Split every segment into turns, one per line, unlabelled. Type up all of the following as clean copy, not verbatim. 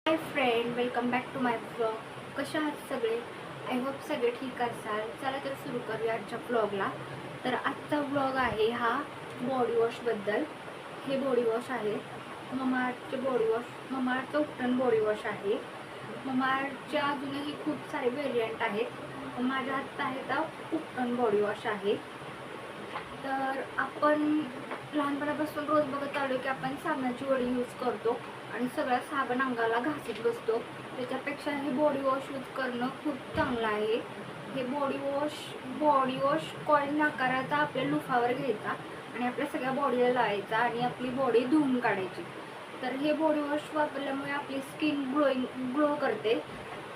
High friend, welcome back to my blog. कशा आहात सगळे? आय होप सगळे ठीक असाल. चला तर सुरू करूया आजच्या ब्लॉगला. तर आजचा ब्लॉग आहे हा बॉडी वॉशबद्दल. हे बॉडी वॉश आहे ममाअर्थचे बॉडी वॉश. ममाअर्थचं उपटन बॉडी वॉश आहे. ममाअर्थच्या अजूनही खूप सारे व्हेरियंट आहेत. माझ्या हातात आहे तर उपटन बॉडी वॉश आहे. तर आपण लहानपणापासून रोज बघत आलो की आपण साबणाची वडी यूज करतो आणि सगळ्या साबण अंगाला घासत बसतो. त्याच्यापेक्षा हे बॉडी वॉश यूज करणं खूप चांगलं आहे. हे बॉडी वॉश कॉईल आकाराचा आपल्या लुफावर घ्यायचा आणि आपल्या सगळ्या बॉडीला लावायचा आणि आपली बॉडी धुवून काढायची. तर हे बॉडी वॉश वापरल्यामुळे आपली स्किन ग्लो करते.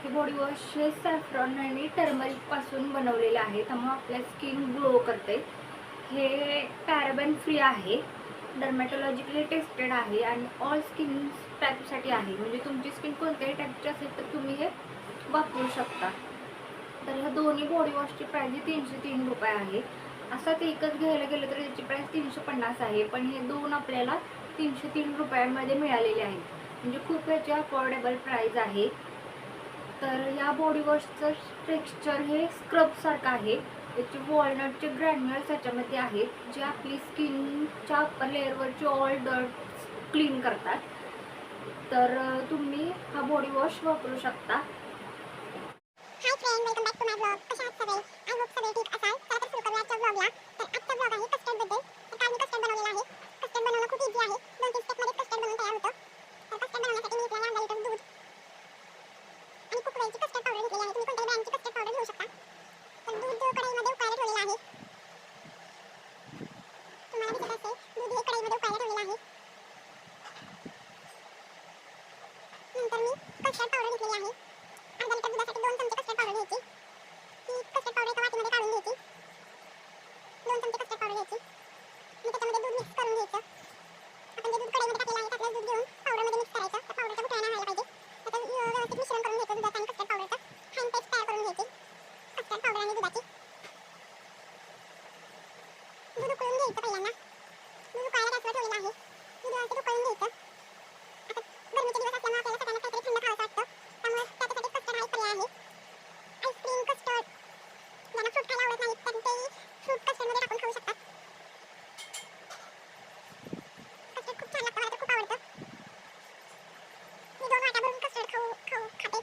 हे बॉडी वॉश हे सॅफ्रॉन आणि टर्मरिकपासून बनवलेले आहे, त्यामुळे आपल्या स्किन ग्लो करते. हे पॅराबेन फ्री आहे, डर्मॅटॉलॉजिकली टेस्टेड आहे आणि ऑल स्किन टाईपसाठी आहे. म्हणजे तुमची स्किन कोणत्याही टाईपची असेल तर तुम्ही हे वापरू शकता. तर ह्या दोन्ही बॉडी वॉशची प्राईस 303 रुपये आहे. असंच एकच घ्यायला गेलं तर याची प्राईस 350 आहे, पण हे दोन आपल्याला 303 रुपयांमध्ये मिळालेले आहेत. म्हणजे खूप याची अफोर्डेबल प्राईस आहे. तर या बॉडी वॉशचं टेक्स्चर हे स्क्रबसारखं आहे. याचे वॉलनटचे ग्रॅन्युअल्स याच्यामध्ये आहेत, जे आपली स्किनच्या अप्पर लेअरवरचे ऑल डर्ट क्लीन करतात. तर तुम्ही हा बॉडी वॉश वापरू शकता.
Hi friend, welcome back to my blog. कशा आहात सगळे? आय होप सगळे ठीक असाल. चला तर सुरू करूया आजच्या ब्लॉगला. तर आजचा ब्लॉग आहे कस्टर्डबद्दल. तर काल मी कस्टर्ड बनवलेलं आहे. कस्टर्ड बनवणं खूप इझी आहे. 2-3 स्टेपमध्ये कस्टर्ड बनवून तयार होतं. तर कस्टर्ड बनवण्यासाठी मी इथं अर्धा लिटर दूध आणि कुकवेलची कस्टर्ड पावडर घेतलेली आहे. तुम्ही कोणत्याही ब्रँडची कस्टर्ड पावडर घेऊ शकता. तर दूध कढईमध्ये उकळायला ठेवलेलं आहे. तुम्हाला दिसत असेल, दूध हे कढईमध्ये उकळायला ठेवलेलं आहे. नंतर मी कस्टर्ड पावडर घेतलेली आहे. अर्धा लिटर दुधासाठी 2 चमचे कस्टर्ड पावडर घ्यायची. ही कस्टर्ड पावडर एका वाटीमध्ये काढून घ्यायची. 2 चमचे कस्टर्ड पावडर घ्यायची आणि त्याच्यामध्ये दूध मिक्स करून घ्यायचं. आपण जे दूध कढईमध्ये टाकलेलं आहे त्यातलं दूध घेऊन पावडरमध्ये मिक्स करायचं. त्या पावडरचा गुठळा नाही व्हायला पाहिजे. त्याचं व्यवस्थित मिश्रण करून घ्यायचं दुधाचं आणि कस्टर्ड पावडरचं. फाईन पेस्ट तयार करून घ्यायची कस्टर्ड पावडर आणि दुधाची. दूध उकळून घ्यायचं पहिल्यांदा. दूध उकळायला गॅसवर ठेवलेलं आहे. दूध व्यवस्थित उकळून घ्यायचं. आता गरमीचे दिवस असल्यामुळे आपल्याला सगळ्यांना काहीतरी थंड खावंसं वाटतं, त्यामुळे त्याच्यासाठी कस्टर्ड हा एक पर्याय आहे. आईस्क्रीम, कस्टर्ड, ज्यांना फ्रूट खायला आवडत नाहीत त्यांनी तेही फ्रूट कस्टर्डमध्ये टाकून खाऊ शकतात. कस्टर्ड खूप छान लागतं, मला तर खूप आवडतं. मी 2 वाट्या भरून कस्टर्ड खाते.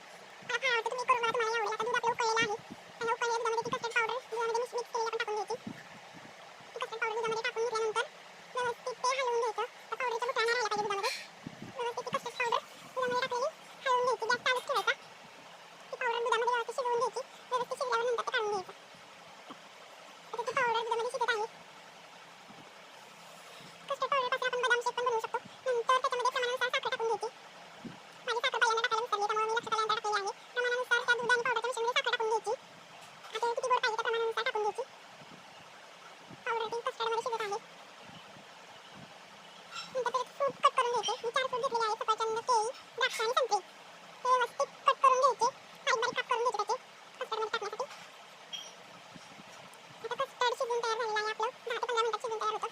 मला फार आवडतं. तुम्ही करून बघा, तुम्हालाही आवडेल. आता दूध आपलं उकळलेलं आहे. त्याला उकळलेल्या दुधामध्ये ती कस्टर्ड पावडर दुधामध्ये मिक्स केलेली आपण टाकून घ्यायची. ती कस्टर्ड पावडर दुधामध्ये टाकून घेतल्यानंतर व्यवस्थित ते हलवून घ्यायचं. त्या पावडरचा गुठळा नाही राहिला पाहिजे दुधामध्ये. व्यवस्थित ती कस्टर्ड पावडर दुधामध्ये टाकलेली हलवून घ्यायची. गॅस चालूच ठेवायचा. ती पावडर दुधामध्ये व्यवस्थित शिजवून घ्यायची. व्यवस्थित शिजल्यावर नंतर ते काढून घ्यायचं. आता ती पावडर दुधामध्ये शिजत आहे. कस्टर्ड पावडरपासून आपण बदाम शेक पण बनवू शकतो. नंतर त्याच्यामध्ये प्रमाणानुसार साखर टाकून घ्यायची. माझी साखर पहिल्यांदा टाकायला विसरली, त्यामुळे मी लक्षात आल्यानंतर टाकलेली आहे. प्रमाणानुसार त्या दूध आणि पावडरच्या मिश्रणमध्ये साखर टाकून घ्यायची. आपल्याला किती गोड पाहिजे त्या प्रमाणानुसार टाकून घ्यायची. पावडर ती कस्टर्डमध्ये शिजत आहे. नंतर त्याच्यात फ्रूट कट करून घ्यायचे. मी 4 फ्रूट घेतलेले आहेत, सफरचंद, केळी, द्राक्ष आणि संत्री. ते व्यवस्थित कट करून घ्यायचे. बारीक काप करून घ्यायचे त्याचे कस्टर्डमध्ये टाकण्यासाठी. आता कस्टर्ड शिजून तयार झालेलं आहे आपलं. 10 ते 15 मिनिटात शिजून तयार होतं.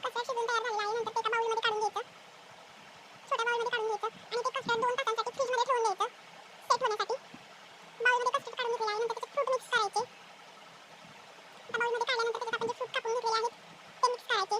कस्टर्ड शिजून तयार झालेलं आहे. नंतर ते एका बाउलमध्ये काढून घ्यायचं. छोट्या बाउलमध्ये काढून घ्यायचं आणि ते कस्टर्ड 2 तासांसाठी फ्रीजमध्ये ठेवून द्यायचं सेट होण्यासाठी. बाउलमध्ये कस्टर्ड काढून घेतलेलं आहे. नंतर त्याच्यात फ्रूट मिक्स करायचे. आता बाउलमध्ये काढल्यानंतर त्याच्यात आपण जे फ्रूट कापून घेतलेले आहेत ते मिक्स करायचे.